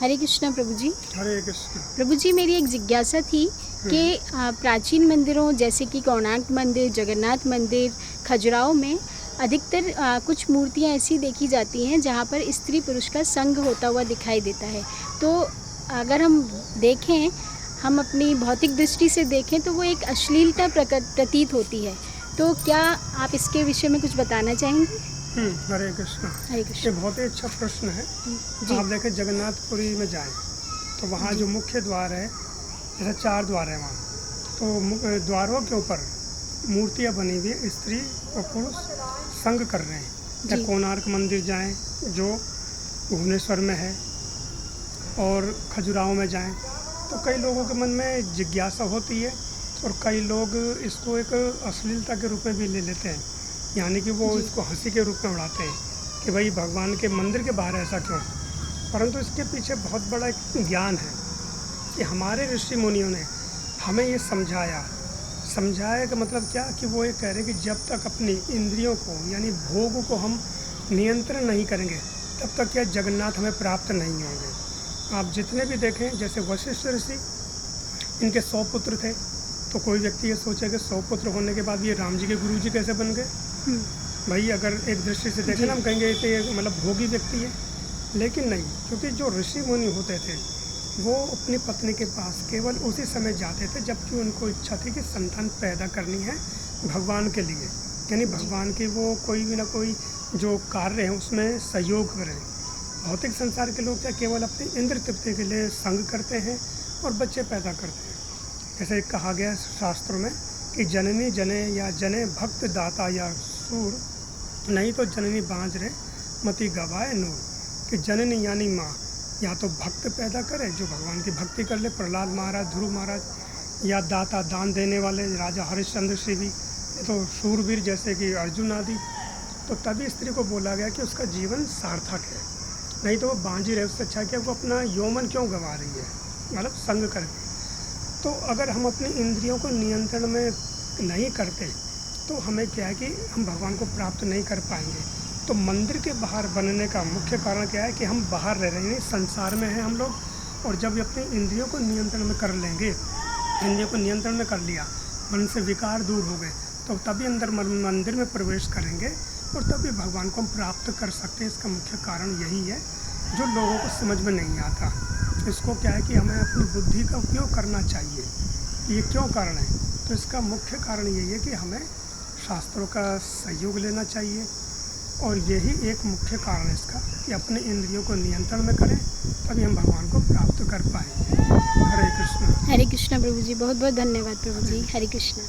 हरे कृष्णा प्रभु जी। हरे कृष्ण। प्रभु जी, मेरी एक जिज्ञासा थी कि प्राचीन मंदिरों जैसे कि कोणार्क मंदिर, जगन्नाथ मंदिर, खजुराहो में अधिकतर कुछ मूर्तियाँ ऐसी देखी जाती हैं जहाँ पर स्त्री पुरुष का संग होता हुआ दिखाई देता है। तो अगर हम देखें, हम अपनी भौतिक दृष्टि से देखें तो वो एक अश्लीलता प्रतीत होती है। तो क्या आप इसके विषय में कुछ बताना चाहेंगे? हरे कृष्ण। हरे ये कृष्ण। बहुत ही अच्छा प्रश्न है। जी। आप देखें जगन्नाथपुरी में जाएं तो वहाँ जी। जो मुख्य द्वार है, जैसे 4 द्वार है वहाँ, तो द्वारों के ऊपर मूर्तियाँ बनी हुई है, स्त्री और पुरुष संग कर रहे हैं। या जी। कोणार्क मंदिर जाएं जो भुवनेश्वर में है, और खजुराहो में जाएं तो कई लोगों के मन में जिज्ञासा होती है, और कई लोग इसको एक अश्लीलता के रूप में भी ले लेते हैं, यानी कि वो जी। इसको हंसी के रूप में उड़ाते हैं कि भाई भगवान के मंदिर के बाहर ऐसा क्यों। परंतु इसके पीछे बहुत बड़ा एक ज्ञान है कि हमारे ऋषि मुनियों ने हमें ये समझाया का मतलब क्या, कि वो ये कह रहे हैं कि जब तक अपनी इंद्रियों को यानी भोग को हम नियंत्रण नहीं करेंगे तब तक क्या जगन्नाथ हमें प्राप्त नहीं होंगे। आप जितने भी देखें, जैसे वशिष्ठ ऋषि, इनके 100 पुत्र थे, तो कोई व्यक्ति ये सोचे कि 100 पुत्र होने के बाद ये राम जी के गुरु जी कैसे बन गए। भाई अगर एक दृष्टि से देखें ना, हम कहेंगे कि ये मतलब भोगी व्यक्ति है, लेकिन नहीं, क्योंकि जो ऋषि मुनि होते थे वो अपनी पत्नी के पास केवल उसी समय जाते थे जबकि उनको इच्छा थी कि संतान पैदा करनी है भगवान के लिए, यानी भगवान की वो कोई भी ना कोई जो कार्य है उसमें सहयोग करें। भौतिक संसार के लोग क्या केवल अपनी इंद्र तृप्ति के लिए संग करते हैं और बच्चे पैदा करते हैं। जैसे कहा गया शास्त्रों में कि जननी जने या जने भक्त दाता या सूर, नहीं तो जननी बाँझ रहे मति गवाए नूर। कि जननी यानी माँ या तो भक्त पैदा करे जो भगवान की भक्ति कर ले, प्रहलाद महाराज, ध्रुव महाराज, या दाता दान देने वाले राजा हरिश्चंद्र श्री भी, तो शूरवीर जैसे कि अर्जुन आदि। तो तभी स्त्री को बोला गया कि उसका जीवन सार्थक है, नहीं तो वो बाँझी रहे, उससे अच्छा क्या वो अपना यौवन क्यों गंवा रही है, मतलब संग करके। तो अगर हम अपनी इंद्रियों को नियंत्रण में नहीं करते तो हमें क्या है कि हम भगवान को प्राप्त नहीं कर पाएंगे। तो मंदिर के बाहर बनने का मुख्य कारण क्या है कि हम बाहर रह रहे हैं, संसार में हैं हम लोग, और जब अपनी इंद्रियों को नियंत्रण में कर लेंगे, इंद्रियों को नियंत्रण में कर लिया, मन से विकार दूर हो गए, तो तभी अंदर मंदिर में प्रवेश करेंगे और तभी भगवान को हम प्राप्त कर सकते हैं। इसका मुख्य कारण यही है जो लोगों को समझ में नहीं आता। इसको क्या है कि हमें अपनी बुद्धि का उपयोग करना चाहिए। ये क्यों कारण है, तो इसका मुख्य कारण यही है कि हमें शास्त्रों का सहयोग लेना चाहिए, और यही एक मुख्य कारण है इसका कि अपने इंद्रियों को नियंत्रण में करें तभी हम भगवान को प्राप्त कर पाएंगे। हरे कृष्ण। हरे कृष्णा प्रभु जी, बहुत बहुत धन्यवाद प्रभु जी। हरे कृष्णा।